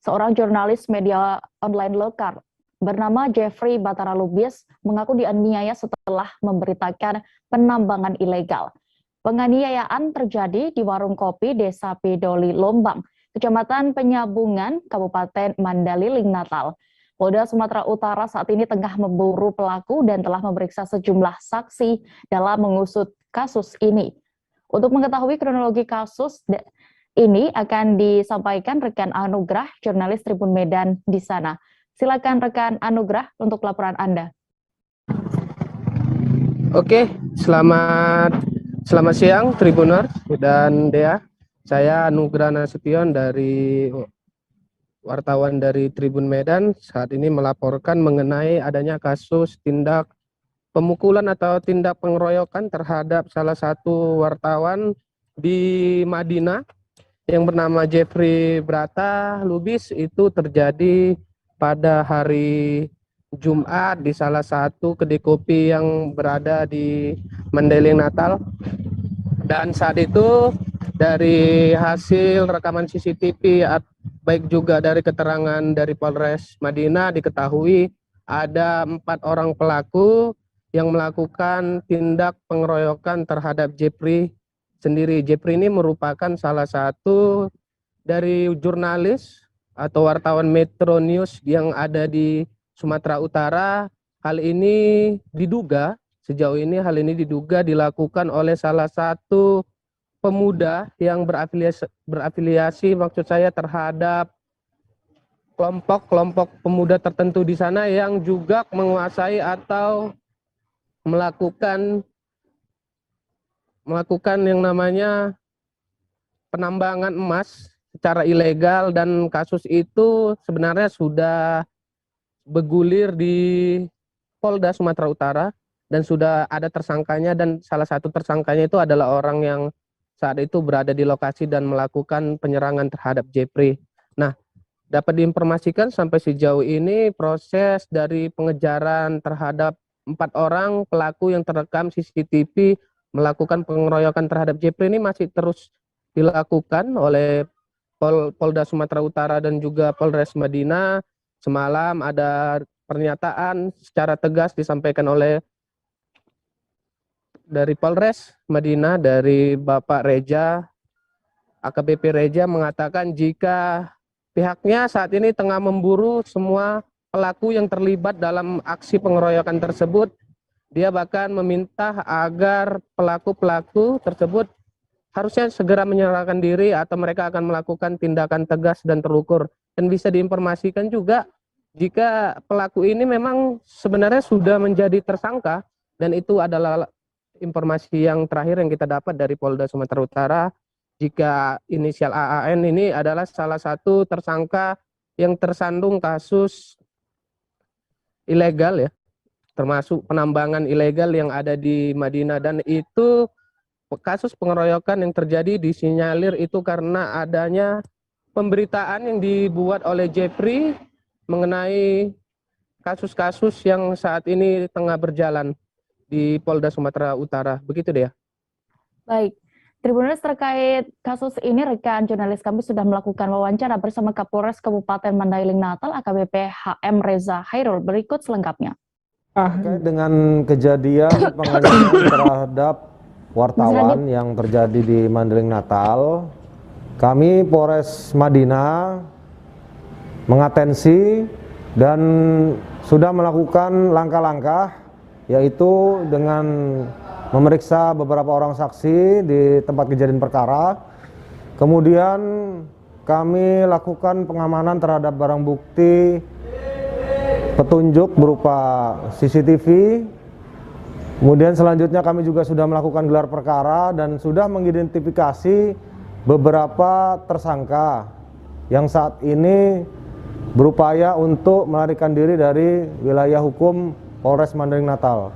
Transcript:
Seorang jurnalis media online lokal bernama Jeffrey Batara Lubis mengaku dianiaya setelah memberitakan penambangan ilegal. Penganiayaan terjadi di warung kopi Desa Pidoli Lombang, Kecamatan Penyabungan, Kabupaten Mandailing, Natal. Polda Sumatera Utara saat ini tengah memburu pelaku dan telah memeriksa sejumlah saksi dalam mengusut kasus ini. Untuk mengetahui kronologi kasus ini akan disampaikan rekan Anugrah, jurnalis Tribun Medan di sana. Silakan rekan Anugrah untuk laporan Anda. Oke, selamat siang Tribuners dan Dea. Saya Anugrah Nasution dari wartawan dari Tribun Medan. Saat ini melaporkan mengenai adanya kasus tindak pemukulan atau tindak pengeroyokan terhadap salah satu wartawan di Madinah yang bernama Jeffrey Batara Lubis. Itu terjadi pada hari Jumat di salah satu kedai kopi yang berada di Mandailing, Natal. Dan saat itu dari hasil rekaman CCTV baik juga dari keterangan dari Polres Madinah diketahui ada 4 orang pelaku yang melakukan tindak pengeroyokan terhadap Jeffrey sendiri. Jeffrey ini merupakan salah satu dari jurnalis atau wartawan Metro News yang ada di Sumatera Utara. Sejauh ini hal ini diduga dilakukan oleh salah satu pemuda yang berafiliasi maksud saya terhadap kelompok pemuda tertentu di sana yang juga menguasai atau melakukan yang namanya penambangan emas secara ilegal, dan kasus itu sebenarnya sudah bergulir di Polda Sumatera Utara dan sudah ada tersangkanya, dan salah satu tersangkanya itu adalah orang yang saat itu berada di lokasi dan melakukan penyerangan terhadap Jeffrey. Nah, dapat diinformasikan sampai sejauh ini proses dari pengejaran terhadap 4 orang pelaku yang terekam CCTV melakukan pengeroyokan terhadap Jeffrey ini masih terus dilakukan oleh Polda Sumatera Utara dan juga Polres Madinah. Semalam ada pernyataan secara tegas disampaikan oleh dari Polres Madinah, dari Bapak Reja, AKBP Reja, mengatakan jika pihaknya saat ini tengah memburu semua pelaku yang terlibat dalam aksi pengeroyokan tersebut. Dia bahkan meminta agar pelaku-pelaku tersebut harusnya segera menyerahkan diri atau mereka akan melakukan tindakan tegas dan terukur. Dan bisa diinformasikan juga jika pelaku ini memang sebenarnya sudah menjadi tersangka, dan itu adalah informasi yang terakhir yang kita dapat dari Polda Sumatera Utara, jika inisial AAN ini adalah salah satu tersangka yang tersandung kasus ilegal ya, termasuk penambangan ilegal yang ada di Madinah. Dan itu kasus pengeroyokan yang terjadi disinyalir itu karena adanya pemberitaan yang dibuat oleh Jeffrey mengenai kasus-kasus yang saat ini tengah berjalan di Polda Sumatera Utara. Begitu deh ya. Baik. Tribuners, terkait kasus ini rekan jurnalis kami sudah melakukan wawancara bersama Kapolres Kabupaten Mandailing, Natal, AKBP HM Reza Hairul. Berikut selengkapnya. Terkait dengan kejadian penganiayaan terhadap wartawan yang terjadi di Mandailing, Natal, kami Polres Madinah mengatensi dan sudah melakukan langkah-langkah, yaitu dengan memeriksa beberapa orang saksi di tempat kejadian perkara. Kemudian kami lakukan pengamanan terhadap barang bukti petunjuk berupa CCTV. Kemudian selanjutnya kami juga sudah melakukan gelar perkara dan sudah mengidentifikasi beberapa tersangka yang saat ini berupaya untuk melarikan diri dari wilayah hukum Polres Mandailing, Natal.